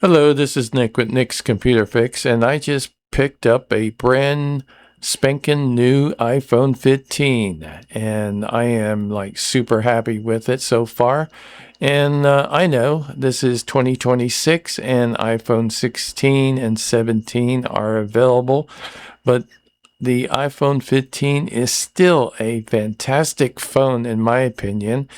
Hello, this is Nick with Nick's Computer Fix, and I just picked up a brand spanking new iPhone 15, and I am like super happy with it so far. And I know this is 2026 and iPhone 16 and 17 are available, but the iPhone 15 is still a fantastic phone in my opinion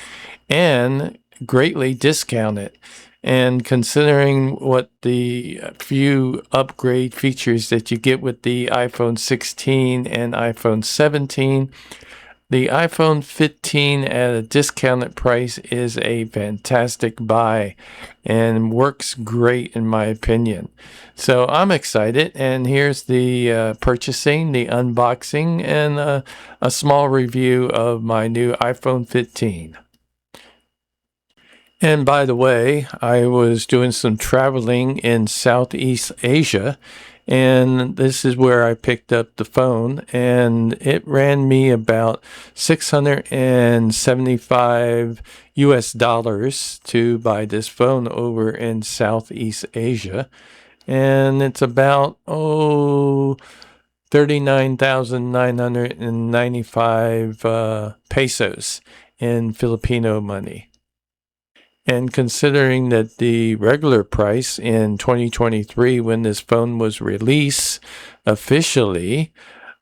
and greatly discounted. And considering what the few upgrade features that you get with the iPhone 16 and iPhone 17, the iPhone 15 at a discounted price is a fantastic buy and works great in my opinion. So I'm excited, and here's the purchasing, the unboxing, and a small review of my new iPhone 15. And by the way, I was doing some traveling in Southeast Asia, and this is where I picked up the phone, and it ran me about $675 US to buy this phone over in Southeast Asia. And it's about 39,995 pesos in Filipino money. And considering that the regular price in 2023, when this phone was released officially,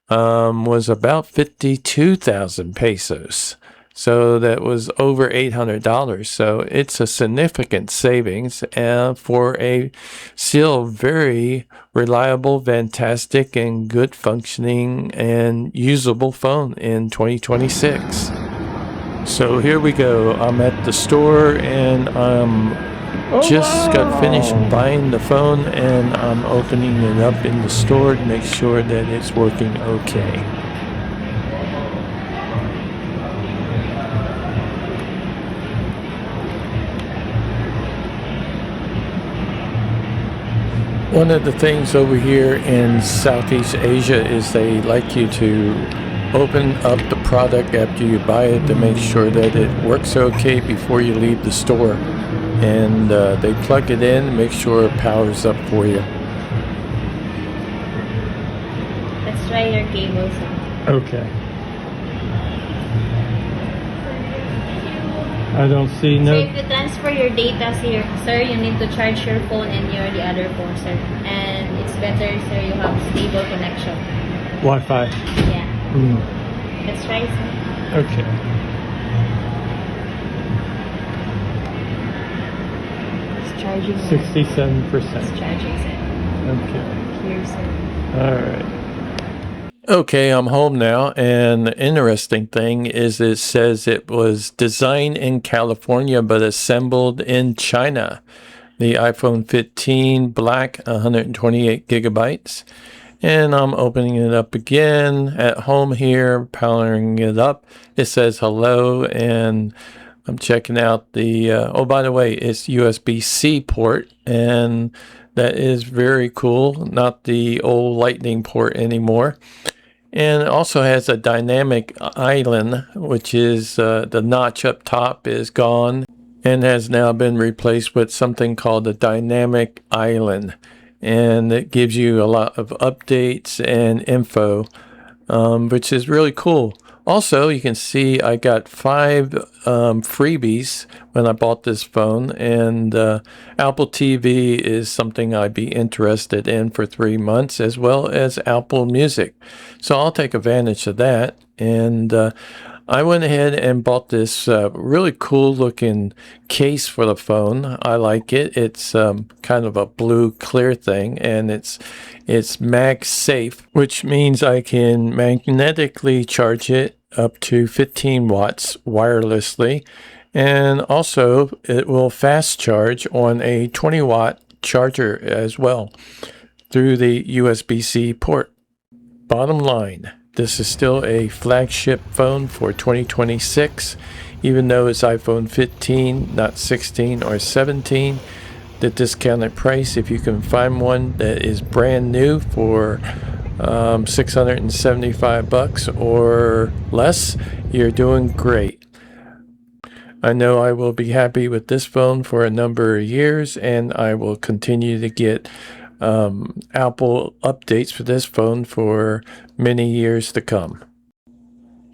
was about 52,000 pesos. So that was over $800. So it's a significant savings for a still very reliable, fantastic, and good functioning and usable phone in 2026. So here we go. I'm at the store, and just got finished buying the phone, and I'm opening it up in the store to make sure that it's working okay. One of the things over here in Southeast Asia is they like you to open up the product after you buy it to make sure that it works okay before you leave the store. And they plug it in and make sure it powers up for you. Let's try your cables. Okay. I don't see no... So if you transfer your data, sir, you need to charge your phone and the other phone, sir. And it's better, sir, you have stable connection. Wi-Fi. Yeah. Let's try, sir. Okay. It's charging. 67%. It's charging, sir. Okay. Here, sir. All right. Okay, I'm home now, and the interesting thing is it says it was designed in California but assembled in China. The iPhone 15 Black, 128 gigabytes. And I'm opening it up again at home here, powering it up. It says hello, and I'm checking out the, oh, by the way, it's USB-C port, and that is very cool. Not the old Lightning port anymore. And it also has a dynamic island, which is the notch up top is gone and has now been replaced with something called a dynamic island. And it gives you a lot of updates and info, which is really cool. Also, you can see I got 5 freebies when I bought this phone, and Apple TV is something I'd be interested in for 3 months, as well as Apple Music. So I'll take advantage of that. And I went ahead and bought this really cool looking case for the phone. I like it. It's kind of a blue clear thing, and it's MagSafe, which means I can magnetically charge it up to 15 watts wirelessly, and also it will fast charge on a 20 watt charger as well through the USB-C port. Bottom line, this is still a flagship phone for 2026, even though it's iPhone 15, not 16 or 17. The discounted price, if you can find one that is brand new for $675 or less, you're doing great. I know I will be happy with this phone for a number of years, and I will continue to get Apple updates for this phone for many years to come.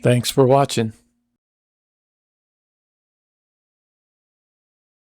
Thanks for watching.